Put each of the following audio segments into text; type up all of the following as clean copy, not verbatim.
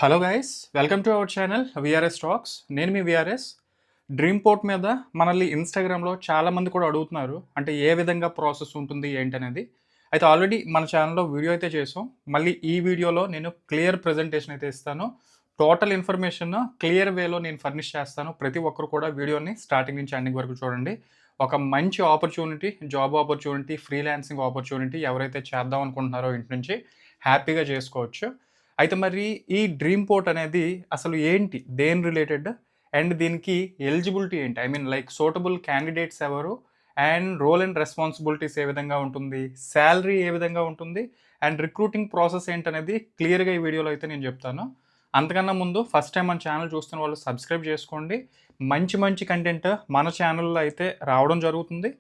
Hello guys, welcome to our channel VRS talks. నేను మీ VRS. Dream port మీద మనల్ని ఇన్స్టాగ్రామ్లో చాలామంది కూడా అడుగుతున్నారు, అంటే ఏ విధంగా ప్రాసెస్ ఉంటుంది ఏంటనేది. అయితే ఆల్రెడీ మన ఛానల్లో వీడియో అయితే చేసాం. మళ్ళీ ఈ వీడియోలో నేను క్లియర్ ప్రజెంటేషన్ అయితే ఇస్తాను. టోటల్ ఇన్ఫర్మేషన్ క్లియర్ వేలో నేను ఫర్నిష్ చేస్తాను. ప్రతి ఒక్కరు కూడా వీడియోని స్టార్టింగ్ నుంచి ఎండింగ్ వరకు చూడండి. ఒక మంచి opportunity, job opportunity, freelancing opportunity ఎవరైతే చేద్దాం అనుకుంటున్నారో ఇంటి నుంచి హ్యాపీగా చేసుకోవచ్చు. అయితే మరి ఈ డ్రీమ్ పోర్ట్ అనేది అసలు ఏంటి? దేని రిలేటెడ్? అండ్ దీనికి ఎలిజిబిలిటీ ఏంటి? I mean like suitable candidates ఎవరు? అండ్ రోల్ అండ్ రెస్పాన్సిబిలిటీస్ ఏ విధంగా ఉంటుంది? సాలరీ ఏ విధంగా ఉంటుంది? అండ్ రిక్రూటింగ్ ప్రాసెస్ ఏంటనేది క్లియర్‌గా ఈ వీడియోలో అయితే నేను చెప్తాను. అంతకన్నా ముందు ఫస్ట్ టైం మన ఛానల్ చూస్తున్న వాళ్ళు సబ్స్క్రైబ్ చేసుకోండి. మంచి మంచి కంటెంట్ మన ఛానల్‌లో అయితే రావడం జరుగుతుంది.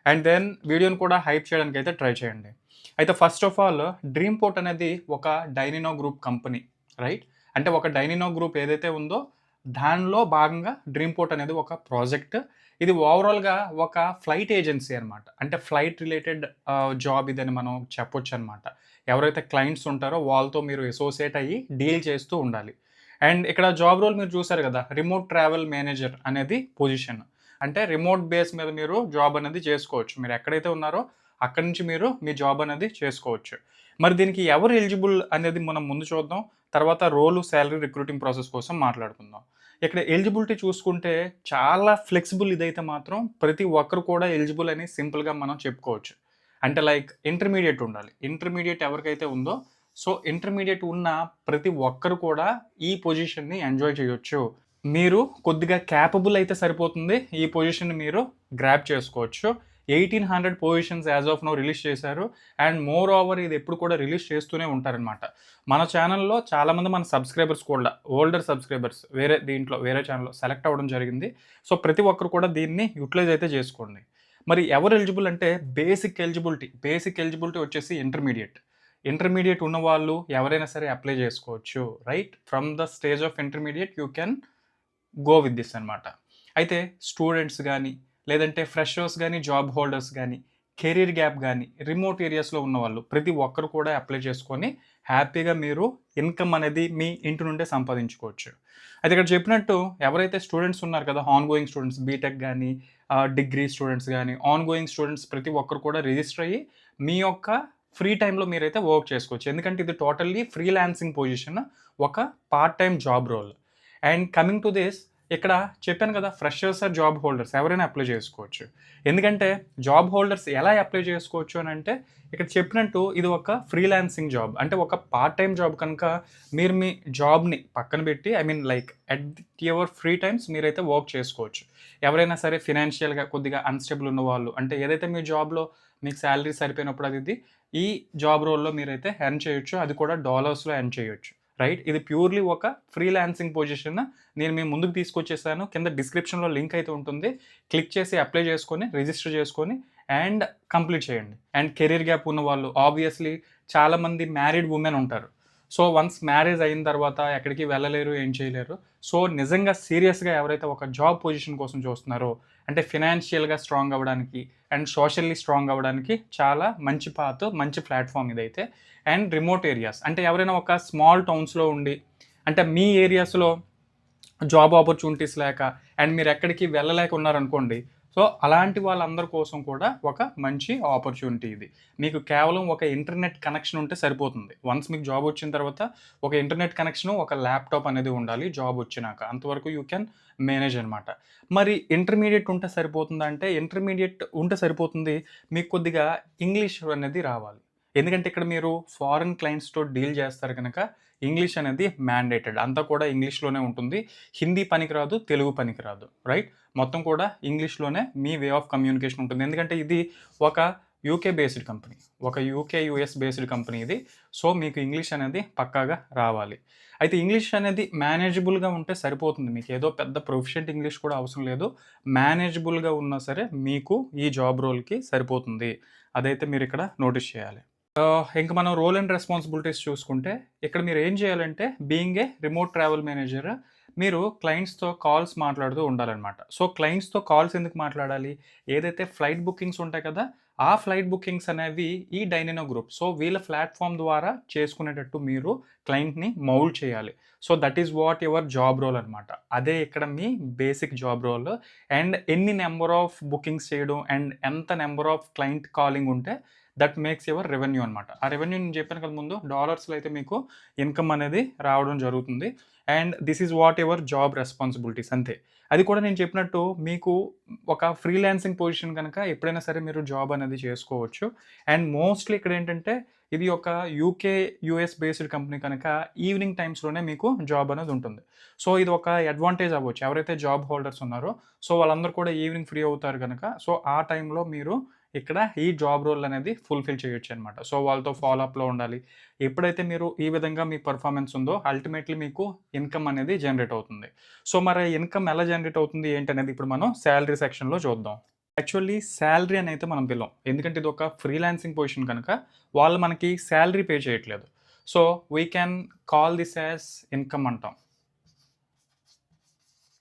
అండ్ దెన్ వీడియోని కూడా హైప్ చేయడానికి అయితే ట్రై చేయండి. అయితే first of all dream port అనేది ఒక డైనినో గ్రూప్ కంపెనీ, రైట్? అంటే ఒక డైనినో గ్రూప్ ఏదైతే ఉందో దానిలో భాగంగా డ్రీమ్ పోర్ట్ అనేది ఒక ప్రాజెక్ట్. ఇది ఓవరాల్‌గా ఒక ఫ్లైట్ ఏజెన్సీ అనమాట. అంటే ఫ్లైట్ రిలేటెడ్ జాబ్ ఇదని మనం చెప్పొచ్చు అనమాట. ఎవరైతే క్లయింట్స్ ఉంటారో వాళ్ళతో మీరు అసోసియేట్ అయ్యి డీల్ చేస్తూ ఉండాలి. అండ్ ఇక్కడ జాబ్ రోల్ మీరు చూసారు కదా, రిమోట్ ట్రావెల్ మేనేజర్ అనేది పొజిషన్. అంటే రిమోట్ బేస్ మీద మీరు జాబ్ అనేది చేసుకోవచ్చు. మీరు ఎక్కడైతే ఉన్నారో అక్కడి నుంచి మీరు మీ జాబ్ అనేది చేసుకోవచ్చు. మరి దీనికి ఎవరు ఎలిజిబుల్ అనేది మనం ముందు చూద్దాం. తర్వాత రోలు, సాలరీ, రిక్రూటింగ్ ప్రాసెస్ కోసం మాట్లాడుకుందాం. ఇక్కడ ఎలిజిబిలిటీ చూసుకుంటే చాలా ఫ్లెక్సిబుల్. ఇదైతే మాత్రం ప్రతి ఒక్కరు కూడా ఎలిజిబుల్ అని సింపుల్‌గా మనం చెప్పుకోవచ్చు. అంటే లైక్ ఇంటర్మీడియేట్ ఉండాలి. ఇంటర్మీడియేట్ ఎవరికైతే ఉందో, సో ఇంటర్మీడియేట్ ఉన్న ప్రతి ఒక్కరు కూడా ఈ పొజిషన్‌ని ఎంజాయ్ చేయొచ్చు. మీరు కొద్దిగా క్యాపబుల్ అయితే సరిపోతుంది. ఈ పొజిషన్‌ని మీరు గ్రాబ్ చేసుకోవచ్చు. 1800 positions as of now release చేశారు. అండ్ మోర్ ఓవర్ ఇది ఎప్పుడు కూడా రిలీజ్ చేస్తూనే ఉంటారనమాట. మన ఛానల్‌లో చాలామంది మన సబ్స్క్రైబర్స్ కూడా ఓల్డర్ సబ్స్క్రైబర్స్ వేరే ఛానల్‌లో సెలెక్ట్ అవ్వడం జరిగింది. సో ప్రతి ఒక్కరు కూడా దీన్ని యుటిలైజ్ అయితే చేసుకోండి. మరి ఎవరు ఎలిజిబుల్ అంటే బేసిక్ ఎలిజిబిలిటీ వచ్చేసి ఇంటర్మీడియేట్. ఇంటర్మీడియేట్ ఉన్నవాళ్ళు ఎవరైనా సరే అప్లై చేసుకోవచ్చు, right? From the stage of intermediate you can go with this అనమాట. అయితే స్టూడెంట్స్ గానీ, లేదంటే ఫ్రెషర్స్ గానీ, జాబ్ హోల్డర్స్ గానీ, కెరీర్ గ్యాప్ గానీ, రిమోట్ ఏరియాస్‌లో ఉన్నవాళ్ళు ప్రతి ఒక్కరు కూడా అప్లై చేసుకొని హ్యాపీగా మీరు ఇన్‌కమ్ అనేది మీ ఇంటి నుండే సంపాదించుకోవచ్చు. అయితే ఇక్కడ చెప్పినట్టు ఎవరైతే స్టూడెంట్స్ ఉన్నారు కదా, ఆన్ గోయింగ్ స్టూడెంట్స్, బీటెక్ గానీ, డిగ్రీ స్టూడెంట్స్ గానీ, ఆన్ గోయింగ్ స్టూడెంట్స్ ప్రతి ఒక్కరు కూడా రిజిస్టర్ అయ్యి మీ యొక్క ఫ్రీ టైమ్‌లో మీరైతే వర్క్ చేసుకోవచ్చు. ఎందుకంటే ఇది టోటల్లీ ఫ్రీలాన్సింగ్ పొజిషన్, ఒక part time job role. And coming to this, ఇక్కడ చెప్పాను కదా, ఫ్రెషర్స్ ఆర్ జాబ్ హోల్డర్స్ ఎవరైనా అప్లై చేసుకోవచ్చు. ఎందుకంటే జాబ్ హోల్డర్స్ ఎలా అప్లై చేసుకోవచ్చు అని అంటే, ఇక్కడ చెప్పినట్టు ఇది ఒక ఫ్రీలాన్సింగ్ జాబ్. అంటే ఒక పార్ట్ టైమ్ జాబ్ కనుక మీరు మీ జాబ్‌ని పక్కన పెట్టి, I mean like at your free times మీరైతే వర్క్ చేసుకోవచ్చు. ఎవరైనా సరే ఫినాన్షియల్‌గా కొద్దిగా అన్‌స్టేబుల్ ఉన్నవాళ్ళు, అంటే ఏదైతే మీ జాబ్‌లో మీకు సాలరీ సరిపోయినప్పుడు ఈ జాబ్ రోల్‌లో మీరైతే ఎర్న్ చేయొచ్చు. అది కూడా డాలర్స్‌లో ఎర్న్ చేయొచ్చు, రైట్? ఇది ప్యూర్‌లీ ఒక ఫ్రీలాన్సింగ్ పొజిషన్. నేను మీ ముందుకు తీసుకొచ్చేసాను. కింద డిస్క్రిప్షన్‌లో లింక్ అయితే ఉంటుంది. క్లిక్ చేసి అప్లై చేసుకొని, రిజిస్టర్ చేసుకొని అండ్ కంప్లీట్ చేయండి. అండ్ కెరీర్ గ్యాప్ ఉన్నవాళ్ళు, ఆబ్వియస్‌లీ చాలామంది మ్యారీడ్ వుమెన్ ఉంటారు. సో వన్స్ మ్యారేజ్ అయిన తర్వాత ఎక్కడికి వెళ్ళలేరు, ఏం చేయలేరు. సో నిజంగా సీరియస్‌గా ఎవరైతే ఒక జాబ్ పొజిషన్ కోసం చూస్తున్నారో, అంటే ఫినాన్షియల్‌గా స్ట్రాంగ్ అవ్వడానికి అండ్ సోషల్లీ స్ట్రాంగ్ అవ్వడానికి చాలా మంచి పాత్, మంచి ప్లాట్‌ఫామ్ ఇదైతే. అండ్ రిమోట్ ఏరియాస్, అంటే ఎవరైనా ఒక స్మాల్ టౌన్స్‌లో ఉండి, అంటే మీ ఏరియాస్‌లో జాబ్ ఆపర్చునిటీస్ లేక అండ్ మీరు ఎక్కడికి వెళ్ళలేక ఉన్నారనుకోండి. సో అలాంటి వాళ్ళందరి కోసం కూడా ఒక మంచి ఆపర్చునిటీ ఇది. మీకు కేవలం ఒక ఇంటర్నెట్ కనెక్షన్ ఉంటే సరిపోతుంది. వన్స్ మీకు జాబ్ వచ్చిన తర్వాత ఒక ఇంటర్నెట్ కనెక్షను, ఒక ల్యాప్‌టాప్ అనేది ఉండాలి జాబ్ వచ్చినాక. అంతవరకు యూ కెన్ మేనేజ్ అనమాట. మరి ఇంటర్మీడియేట్ ఉంటే సరిపోతుందా అంటే, ఇంటర్మీడియేట్ ఉంటే సరిపోతుంది. మీకు కొద్దిగా ఇంగ్లీష్ అనేది రావాలి. ఎందుకంటే ఇక్కడ మీరు ఫారెన్ క్లయింట్స్‌తో డీల్ చేస్తారు కనుక ఇంగ్లీష్ అనేది మ్యాండేటెడ్. అంతా కూడా ఇంగ్లీష్‌లోనే ఉంటుంది. హిందీ పనికిరాదు, తెలుగు పనికిరాదు, రైట్? మొత్తం కూడా ఇంగ్లీష్‌లోనే మీ వే ఆఫ్ కమ్యూనికేషన్ ఉంటుంది. ఎందుకంటే ఇది ఒక యూకే బేస్డ్ కంపెనీ. ఒక యూకే, యూఎస్ బేస్డ్ కంపెనీ ఇది. సో మీకు ఇంగ్లీష్ అనేది పక్కాగా రావాలి. అయితే ఇంగ్లీష్ అనేది మేనేజబుల్‌గా ఉంటే సరిపోతుంది. మీకు ఏదో పెద్ద ప్రొఫిషియంట్ ఇంగ్లీష్ కూడా అవసరం లేదు. మేనేజబుల్‌గా ఉన్నా సరే మీకు ఈ జాబ్ రోల్‌కి సరిపోతుంది. అదైతే మీరిక్కడ నోటీస్ చేయాలి. ఇంక మనం రోల్ అండ్ రెస్పాన్సిబిలిటీస్ చూసుకుంటే, ఇక్కడ మీరు ఏం చేయాలంటే, being a remote travel manager మీరు క్లయింట్స్‌తో కాల్స్ మాట్లాడుతూ ఉండాలనమాట. సో క్లయింట్స్‌తో కాల్స్ ఎందుకు మాట్లాడాలి? ఏదైతే ఫ్లైట్ బుకింగ్స్ ఉంటాయి కదా, ఆ ఫ్లైట్ బుకింగ్స్ అనేవి ఈ డైనో గ్రూప్. సో, వీళ్ళ ప్లాట్‌ఫార్మ్ ద్వారా చేసుకునేటట్టు మీరు క్లయింట్‌ని మౌల్డ్ చేయాలి. So, that is what your job role అనమాట. అదే ఇక్కడ మీ బేసిక్ జాబ్ రోల్. అండ్ ఎన్ని నంబర్ ఆఫ్ బుకింగ్స్ చేయడం అండ్ ఎంత నంబర్ ఆఫ్ క్లయింట్ కాలింగ్ ఉంటే దట్ మేక్స్ యువర్ రెవెన్యూ అనమాట. ఆ రెవెన్యూ నేను చెప్పాను కదా ముందు డాలర్స్‌లో అయితే మీకు ఇన్‌కమ్ అనేది రావడం జరుగుతుంది. And this is what your job responsibilities అంతే. అది కూడా నేను చెప్పినట్టు మీకు ఒక ఫ్రీలాన్సింగ్ పొజిషన్ గనక ఎప్పుడైనా సరే మీరు జాబ్ అనేది చేసుకోవచ్చు. అండ్ మోస్ట్‌లీ ఇక్కడేంటంటే ఇది ఒక యూకే, యూఎస్ బేస్డ్ కంపెనీ కనుక ఈవినింగ్ టైమ్స్‌లోనే మీకు జాబ్ అనేది ఉంటుంది. సో, ఇది ఒక అడ్వాంటేజ్ అవ్వచ్చు. ఎవరైతే జాబ్ హోల్డర్స్ ఉన్నారో సో, వాళ్ళందరూ కూడా ఈవినింగ్ ఫ్రీ అవుతారు గనక సో, ఆ టైంలో మీరు ఇక్కడ ఈ జాబ్ రోల్ అనేది ఫుల్‌ఫిల్ చేయొచ్చనమాట. సో, వాళ్ళతో ఫాలో అప్‌లో ఉండాలి. ఎప్పుడైతే మీరు ఈ విధంగా మీ పెర్ఫార్మన్స్ ఉందో అల్టిమేట్‌లీ మీకు ఇన్‌కమ్ అనేది జనరేట్ అవుతుంది. సో, మరి ఇన్‌కమ్ ఎలా జనరేట్ అవుతుంది ఏంటనేది ఇప్పుడు మనం సాలరీ సెక్షన్‌లో చూద్దాం. యాక్చువల్లీ సాలరీ అనైతే మనం పిలవం. ఎందుకంటే ఇది ఒక ఫ్రీలాన్సింగ్ పొజిషన్ కనుక వాళ్ళు మనకి సాలరీ పే చేయట్లేదు. So, we can call this as income అంటాం.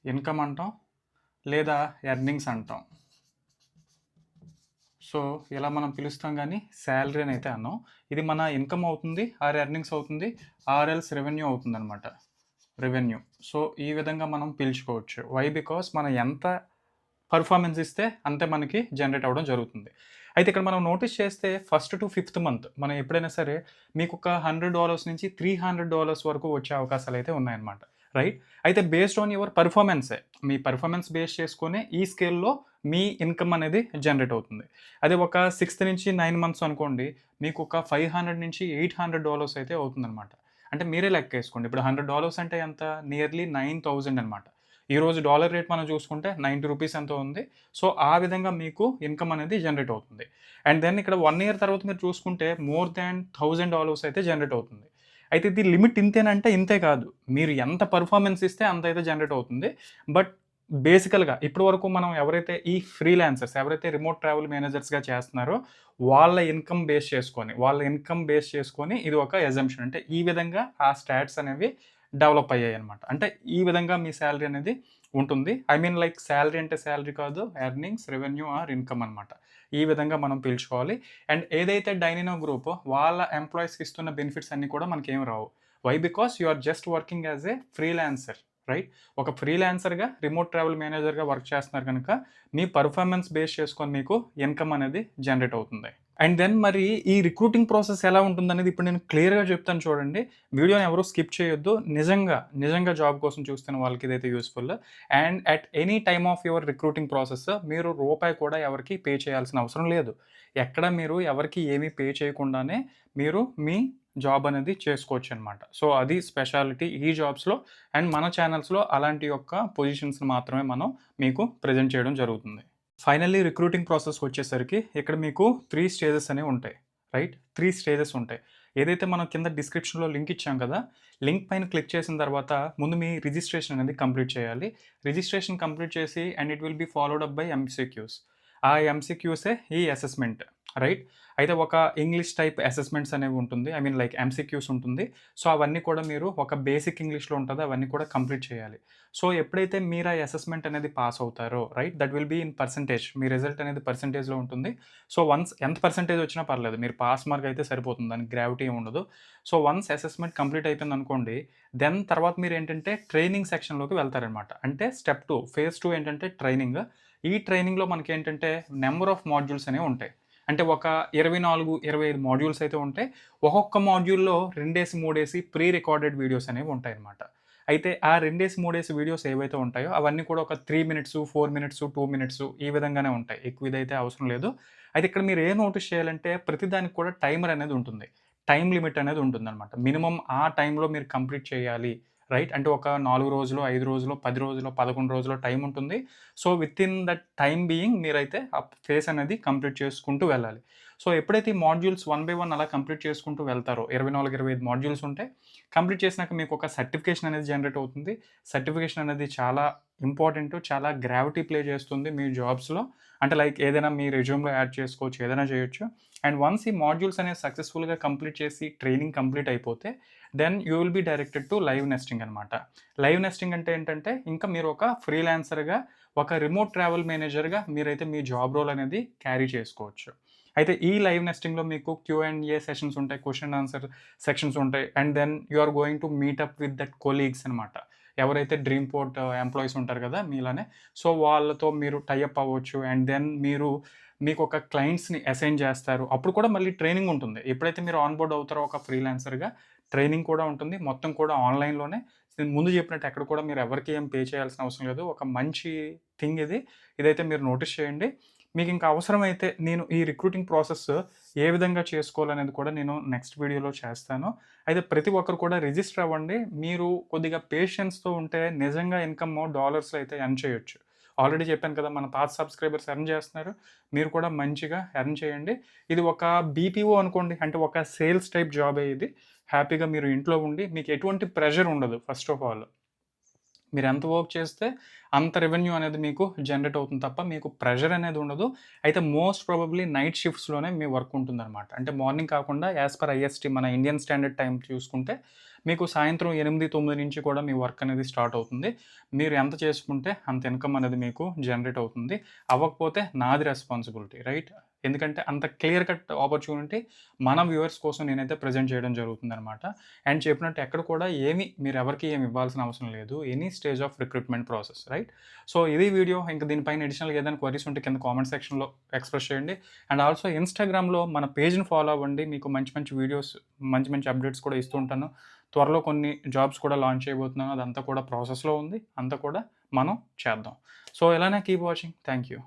ఇన్‌కమ్ అంటాం లేదా ఎర్నింగ్స్ అంటాం. సో, ఇలా మనం పిలుస్తాం గానీ సాలరీ అని అయితే అనం. ఇది మన ఇన్‌కమ్ అవుతుంది, ఆర్ ఎర్నింగ్స్ అవుతుంది, ఆర్ ఎల్స్ రెవెన్యూ అవుతుందనమాట. రెవెన్యూ. సో, ఈ విధంగా మనం పిలుచుకోవచ్చు. వై? బికాస్ మనం ఎంత పెర్ఫార్మన్స్ ఇస్తే అంతే మనకి జనరేట్ అవ్వడం జరుగుతుంది. అయితే ఇక్కడ మనం నోటీస్ చేస్తే ఫస్ట్ టు ఫిఫ్త్ మంత్ మనం ఎప్పుడైనా సరే మీకొక $100 నుంచి $300 వరకు వచ్చే అవకాశాలైతే ఉన్నాయన్నమాట. రైట్? అయితే బేస్డ్ ఆన్ యువర్ పెర్ఫార్మన్సే. మీ పెర్ఫార్మన్స్ బేస్ చేసుకొని ఈ స్కేల్‌లో మీ ఇన్‌కమ్ అనేది జనరేట్ అవుతుంది. అదే ఒక 6 నుంచి 9 మంత్స్ అనుకోండి మీకొక $500 నుంచి $800 అయితే అవుతుందన్నమాట. అంటే మీరే లెక్కేసుకోండి. ఇప్పుడు $100 అంటే ఎంత? నియర్లీ 9,000 అనమాట. ఈరోజు డాలర్ రేట్ మనం చూసుకుంటే రూ. 90 ఎంతో ఉంది. సో, ఆ విధంగా మీకు ఇన్‌కమ్ అనేది జనరేట్ అవుతుంది. అండ్ దెన్ ఇక్కడ 1 ఇయర్ తర్వాత మీరు చూసుకుంటే మోర్ దాన్ $1000 అయితే జనరేట్ అవుతుంది. అయితే ఇది లిమిట్ ఇంతేనంటే ఇంతే కాదు. మీరు ఎంత పెర్ఫార్మన్స్ ఇస్తే అంత అయితే జనరేట్ అవుతుంది. బట్ బేసికల్‌గా ఇప్పటి వరకు మనం ఎవరైతే ఈ ఫ్రీలాన్సర్స్ ఎవరైతే రిమోట్ ట్రావెల్ మేనేజర్స్‌గా చేస్తున్నారో వాళ్ళ ఇన్‌కమ్ బేస్ చేసుకొని ఇది ఒక అజంప్షన్. అంటే ఈ విధంగా ఆ స్టాట్స్ అనేవి డెవలప్ అయ్యాయన్నమాట. అంటే ఈ విధంగా మీ సాలరీ అనేది ఉంటుంది. ఐ మీన్ లైక్ సాలరీ అంటే సాలరీ కాదు. ఎర్నింగ్స్, రెవెన్యూ ఆర్ ఇన్‌కమ్ అనమాట. ఈ విధంగా మనం పిలుచుకోవాలి. అండ్ ఏదైతే డైనో గ్రూప్ వాళ్ళ ఎంప్లాయీస్‌కి ఇస్తున్న బెనిఫిట్స్ అన్నీ కూడా మనకేమి రావు. Why? Because you are just working as a freelancer. Right? ఒక ఫ్రీలాన్సర్‌గా రిమోట్ ట్రావెల్ మేనేజర్‌గా వర్క్ చేస్తున్నారు గనుక మీ పెర్ఫార్మన్స్ బేస్ చేసుకొని మీకు ఇన్‌కమ్ అనేది జనరేట్ అవుతుంది. అండ్ దెన్ మరి ఈ రిక్రూటింగ్ ప్రాసెస్ ఎలా ఉంటుందనేది ఇప్పుడు నేను క్లియర్‌గా చెప్తాను చూడండి. వీడియోని ఎవరు స్కిప్ చేయొద్దు. నిజంగా జాబ్ కోసం చూస్తున్న వాళ్ళకి ఇదైతే useful. And at any time of your recruiting process మీరు రూపాయి కూడా ఎవరికీ పే చేయాల్సిన అవసరం లేదు. ఎక్కడ మీరు ఎవరికీ ఏమీ పే చేయకుండానే మీరు మీ జాబ్ అనేది చేసుకోవచ్చనమాట. సో, అది స్పెషాలిటీ ఈ జాబ్స్‌లో. అండ్ మన ఛానల్స్‌లో అలాంటి యొక్క పొజిషన్స్‌ని మాత్రమే మనం మీకు ప్రెజెంట్ చేయడం జరుగుతుంది. ఫైనల్లీ రిక్రూటింగ్ ప్రాసెస్‌కొచ్చేసరికి ఇక్కడ మీకు 3 స్టేజెస్ అనేవి ఉంటాయి. రైట్? 3 స్టేజెస్ ఉంటాయి. ఏదైతే మనం కింద డిస్క్రిప్షన్‌లో లింక్ ఇచ్చాం కదా! లింక్ పైన క్లిక్ చేసిన తర్వాత ముందు మీ రిజిస్ట్రేషన్ అనేది కంప్లీట్ చేయాలి. రిజిస్ట్రేషన్ కంప్లీట్ చేసి and it will be followed up by MCQs. ఆ ఎంసీక్యూసే ఈ అసెస్‌మెంట్. రైట్? అయితే ఒక ఇంగ్లీష్ టైప్ అసెస్‌మెంట్స్ అనేవి ఉంటుంది. ఐ మీన్ లైక్ ఎంసీక్యూస్ ఉంటుంది. సో, అవన్నీ కూడా మీరు ఒక బేసిక్ ఇంగ్లీష్‌లో ఉంటది. అవన్నీ కూడా కంప్లీట్ చేయాలి. సో, ఎప్పుడైతే మీరు ఆ అసెస్‌మెంట్ అనేది పాస్ అవుతారో right? That will be in percentage. Me result అనేది పర్సెంటేజ్‌లో ఉంటుంది. సో, వన్స్ ఎంత పర్సెంటేజ్ వచ్చినా పర్లేదు. మీరు పాస్ మార్క్ అయితే సరిపోతుంది. దానికి గ్రావిటీ ఏమి ఉండదు. సో, వన్స్ అసెస్‌మెంట్ కంప్లీట్ అయిపోయిందనుకోండి, దెన్ తర్వాత మీరేంటంటే ట్రైనింగ్ సెక్షన్‌లోకి వెళ్తారనమాట. అంటే స్టెప్ 2 ఫేజ్ 2 ఏంటంటే ట్రైనింగ్. ఈ ట్రైనింగ్‌లో మనకేంటంటే నంబర్ ఆఫ్ మాడ్యూల్స్ అనేవి ఉంటాయి. అంటే ఒక 24, 25 మాడ్యూల్స్ అయితే ఉంటాయి. ఒక్కొక్క మాడ్యూల్‌లో 2 3 ప్రీ రికార్డెడ్ వీడియోస్ అనేవి ఉంటాయన్నమాట. అయితే ఆ 2 3 వీడియోస్ ఏవైతే ఉంటాయో అవన్నీ కూడా ఒక 3 మినిట్స్, 4 మినిట్స్, 2 మినిట్స్ ఈ విధంగానే ఉంటాయి. ఎక్కువ ఇదైతే అవసరం లేదు. అయితే ఇక్కడ మీరు ఏం నోటీస్ చేయాలంటే ప్రతి దానికి కూడా టైమర్ అనేది ఉంటుంది. టైమ్ లిమిట్ అనేది ఉంటుందన్నమాట. మినిమమ్ ఆ టైంలో మీరు కంప్లీట్ చేయాలి. రైట్? అంటే ఒక 4 రోజులో, 5 రోజులో, 10 రోజులో, 11 రోజులో టైమ్ ఉంటుంది. So, within that time being మీరైతే ఆ ఫేస్ అనేది కంప్లీట్ చేసుకుంటూ వెళ్ళాలి. సో, ఎప్పుడైతే ఈ మాడ్యూల్స్ వన్ బై వన్ అలా కంప్లీట్ చేసుకుంటూ వెళ్తారో 24, 25 మాడ్యూల్స్ ఉంటాయి. కంప్లీట్ చేసినాక మీకు ఒక సర్టిఫికేషన్ అనేది జనరేట్ అవుతుంది. సర్టిఫికేషన్ అనేది చాలా ఇంపార్టెంట్. చాలా గ్రావిటీ ప్లే చేస్తుంది మీ జాబ్స్‌లో. అంటే లైక్ ఏదైనా మీ రెజ్యూమ్‌లో యాడ్ చేసుకోవచ్చు. ఏదైనా చేయొచ్చు. అండ్ వన్స్ ఈ మాడ్యూల్స్ అనేవి సక్సెస్‌ఫుల్‌గా కంప్లీట్ చేసి ట్రైనింగ్ కంప్లీట్ అయిపోతే then you will be directed to live nesting అనమాట. లైవ్ నెస్టింగ్ అంటే ఏంటంటే ఇంకా మీరు ఒక ఫ్రీలాన్సర్‌గా ఒక రిమోట్ ట్రావెల్ మేనేజర్‌గా మీరైతే మీ జాబ్ రోల్ అనేది క్యారీ చేసుకోవచ్చు. అయితే ఈ లైవ్ నెస్టింగ్‌లో మీకు క్యూ&ఏ సెషన్స్ ఉంటాయి. క్వెషన్ అండ్ ఆన్సర్ సెక్షన్స్ ఉంటాయి. And then you are going to meet up with that colleagues అనమాట. ఎవరైతే డ్రీమ్ పోర్ట్ ఎంప్లాయీస్ ఉంటారు కదా! మీలానే. సో, వాళ్ళతో మీరు టై అప్ అవ్వచ్చు. అండ్ దెన్ మీకొక క్లయింట్స్‌ని అసైన్ చేస్తారు. అప్పుడు కూడా మళ్ళీ ట్రైనింగ్ ఉంటుంది. ఎప్పుడైతే మీరు ఆన్ బోర్డ్ అవుతారో ఒక ఫ్రీలాన్సర్‌గా ట్రైనింగ్ కూడా ఉంటుంది. మొత్తం కూడా ఆన్‌లైన్‌లోనే. నేను ముందు చెప్పినట్టు ఎక్కడ కూడా మీరు ఎవరికీ ఏం పే చేయాల్సిన అవసరం లేదు. ఒక మంచి థింగ్ ఇది. ఇదైతే మీరు నోటీస్ చేయండి. మీకింకా అవసరమైతే నేను ఈ రిక్రూటింగ్ ప్రాసెస్ ఏ విధంగా చేసుకోవాలనేది కూడా నేను నెక్స్ట్ వీడియోలో చేస్తాను. అయితే ప్రతి ఒక్కరు కూడా రిజిస్టర్ అవ్వండి. మీరు కొద్దిగా పేషెన్స్‌తో ఉంటే నిజంగా ఇన్‌కమ్ డాలర్స్‌లో అయితే ఎర్న్ చేయొచ్చు. ఆల్రెడీ చెప్పాను కదా! మన పాత సబ్‌స్క్రైబర్స్ ఎర్న్ చేస్తున్నారు. మీరు కూడా మంచిగా ఎర్న్ చేయండి. ఇది ఒక బీపీఓ అనుకోండి. అంటే ఒక సేల్స్ టైప్ జాబే ఇది. హ్యాపీగా మీరు ఇంట్లో ఉండి మీకు ఎటువంటి ప్రెషర్ ఉండదు ఫస్ట్ ఆఫ్ ఆల్. మీరెంత వర్క్ చేస్తే అంత రెవెన్యూ అనేది మీకు జనరేట్ అవుతుంది తప్ప మీకు ప్రెషర్ అనేది ఉండదు. అయితే మోస్ట్ ప్రాబబ్లీ నైట్ షిఫ్ట్స్‌లోనే మీ వర్క్ ఉంటుందనమాట. అంటే మార్నింగ్ కాకుండా యాస్ పర్ ఐఎస్‌టీ మన ఇండియన్ స్టాండర్డ్ టైమ్ చూసుకుంటే మీకు సాయంత్రం 8, 9 నుంచి కూడా మీ వర్క్ అనేది స్టార్ట్ అవుతుంది. మీరు ఎంత చేసుకుంటే అంత ఇన్‌కమ్ అనేది మీకు జనరేట్ అవుతుంది. అవ్వకపోతే నాది రెస్పాన్సిబిలిటీ రైట్? ఎందుకంటే అంత క్లియర్ కట్ ఆపర్చునిటీ మన వ్యూవర్స్ కోసం నేనైతే ప్రెజెంట్ చేయడం జరుగుతుందనమాట. అండ్ చెప్పినట్టు ఎక్కడ కూడా మీరెవరికీ ఏమి ఇవ్వాల్సిన అవసరం లేదు. Any stage of recruitment process right? So, ఇది వీడియో. ఇంక దీనిపైన అడిషనల్‌గా ఏదైనా క్వెరీస్ ఉంటే కింద కామెంట్ సెక్షన్‌లో ఎక్స్‌ప్రెస్ చేయండి. అండ్ ఆల్సో ఇన్‌స్టాగ్రామ్‌లో మన పేజ్‌ని ఫాలో అవ్వండి. మీకు మంచి మంచి వీడియోస్, మంచి మంచి అప్డేట్స్ కూడా ఇస్తూ ఉంటాను. త్వరలో కొన్ని జాబ్స్ కూడా లాంచ్ చేయబోతున్నాను. అదంతా కూడా ప్రాసెస్‌లో ఉంది. అంతా కూడా మనం చేద్దాం. సో, ఇలానే కీప్ వాచింగ్. Thank you.